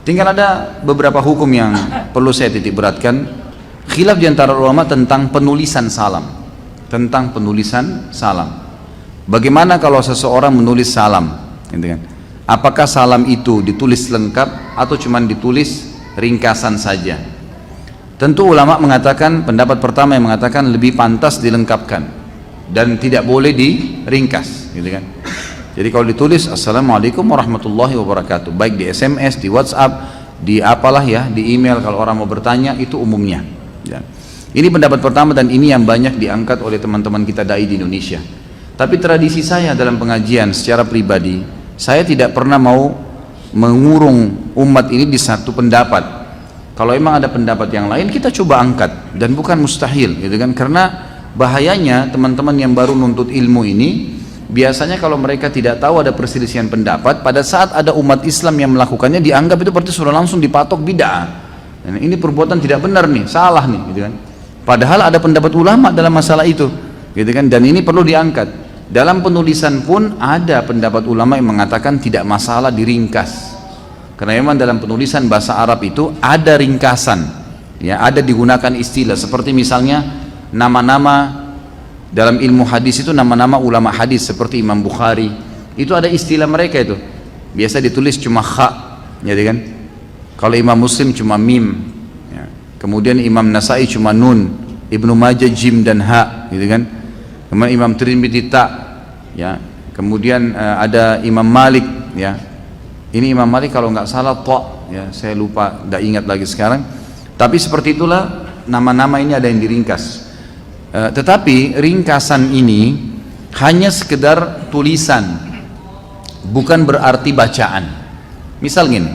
Tinggal ada beberapa hukum yang perlu saya titik beratkan. Khilaf di antara ulama tentang penulisan salam. Tentang penulisan salam. Bagaimana kalau seseorang menulis salam? Gitu kan? Apakah salam itu ditulis lengkap atau cuma ditulis ringkasan saja? Tentu ulama mengatakan, pendapat pertama yang mengatakan lebih pantas dilengkapkan dan tidak boleh diringkas, gitu kan? Jadi kalau ditulis Assalamualaikum warahmatullahi wabarakatuh, baik di SMS, di WhatsApp, di apalah ya, di email kalau orang mau bertanya, itu umumnya ya. Ini pendapat pertama dan ini yang banyak diangkat oleh teman-teman kita dai di Indonesia. Tapi tradisi saya dalam pengajian secara pribadi, saya tidak pernah mau mengurung umat ini di satu pendapat. Kalau emang ada pendapat yang lain, kita coba angkat, dan bukan mustahil gitu kan. Karena bahayanya teman-teman yang baru nuntut ilmu ini, biasanya kalau mereka tidak tahu ada perselisihan pendapat, pada saat ada umat Islam yang melakukannya, dianggap itu berarti sudah langsung dipatok bid'ah. Dan ini perbuatan tidak benar nih, salah nih, gitu kan. Padahal ada pendapat ulama dalam masalah itu, gitu kan. Dan ini perlu diangkat. Dalam penulisan pun ada pendapat ulama yang mengatakan tidak masalah diringkas. Karena memang dalam penulisan bahasa Arab itu ada ringkasan, ya, ada digunakan istilah seperti misalnya nama-nama. Dalam ilmu hadis itu nama-nama ulama hadis seperti Imam Bukhari itu ada istilah mereka itu, biasa ditulis cuma kha, ya kan? Kalau Imam Muslim cuma mim, ya. Kemudian Imam Nasai cuma nun, Ibnu Majah jim dan ha, gitu kan? Kemudian Imam Tirmidzi ta, ya. Kemudian ada Imam Malik, ya. Ini Imam Malik kalau nggak salah ta, ya. Saya lupa, nggak ingat lagi sekarang. Tapi seperti itulah nama-nama ini ada yang diringkas. Tetapi ringkasan ini hanya sekedar tulisan, bukan berarti bacaan. Misal gini,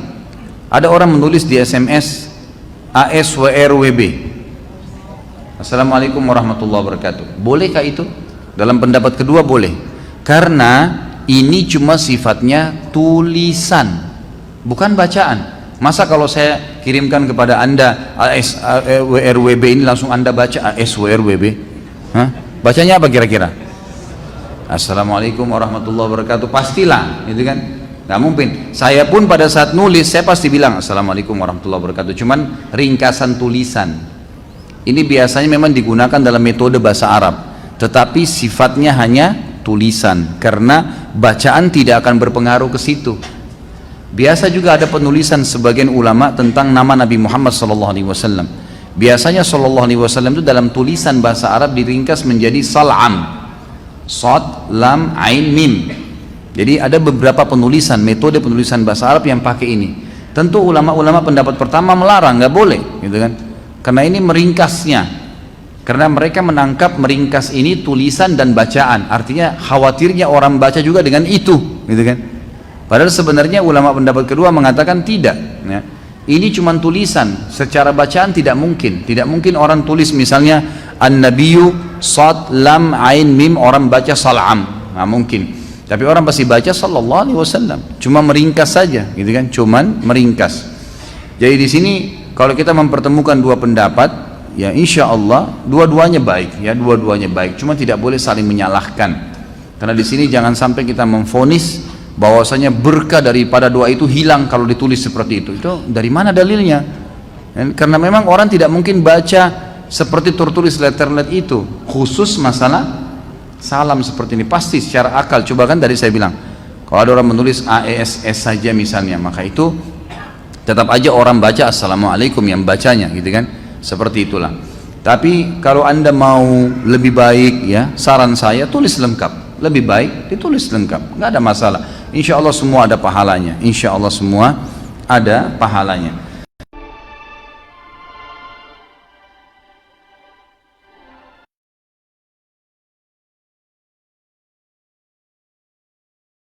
ada orang menulis di SMS ASWRWB, Assalamualaikum warahmatullahi wabarakatuh. Bolehkah itu? Dalam pendapat kedua boleh, karena ini cuma sifatnya tulisan, bukan bacaan. Masa kalau saya kirimkan kepada anda ASWRWB ini langsung anda baca ASWRWB? Hah? Bacanya apa kira-kira? Assalamualaikum warahmatullahi wabarakatuh. Pastilah, gitu kan? Nggak mungkin. Saya pun pada saat nulis saya pasti bilang Assalamualaikum warahmatullahi wabarakatuh. Cuman ringkasan tulisan. Ini biasanya memang digunakan dalam metode bahasa Arab, tetapi sifatnya hanya tulisan karena bacaan tidak akan berpengaruh ke situ. Biasa juga ada penulisan sebagian ulama tentang nama Nabi Muhammad SAW. Biasanya SAW itu dalam tulisan bahasa Arab diringkas menjadi sal'am, sad, lam, ain, mim. Jadi ada beberapa penulisan, metode penulisan bahasa Arab yang pakai ini. Tentu ulama-ulama pendapat pertama melarang, nggak boleh, gitu kan? Karena ini meringkasnya. Karena mereka menangkap meringkas ini tulisan dan bacaan. Artinya khawatirnya orang baca juga dengan itu, gitu kan? Padahal sebenarnya ulama pendapat kedua mengatakan tidak, ya. Ini cuma tulisan, secara bacaan tidak mungkin. Tidak mungkin orang tulis misalnya An-Nabiyyu sad lam ain mim, orang baca sal'am, nggak mungkin. Tapi orang pasti baca sallallahu alaihi wasallam. Cuma meringkas saja, gitu kan? Cuman meringkas. Jadi di sini kalau kita mempertemukan dua pendapat, ya insya Allah dua-duanya baik, ya dua-duanya baik. Cuma tidak boleh saling menyalahkan. Karena di sini jangan sampai kita memvonis bahwasanya berkah daripada doa itu hilang kalau ditulis seperti itu. Itu dari mana dalilnya? Karena memang orang tidak mungkin baca seperti tertulis letterlet itu, khusus masalah salam seperti ini. Pasti secara akal, coba kan tadi saya bilang, kalau ada orang menulis AESS saja misalnya, maka itu tetap aja orang baca Assalamualaikum yang bacanya, gitu kan? Seperti itulah. Tapi kalau anda mau lebih baik, ya saran saya tulis lengkap. Lebih baik ditulis lengkap, nggak ada masalah. Insya Allah semua ada pahalanya. Insya Allah semua ada pahalanya.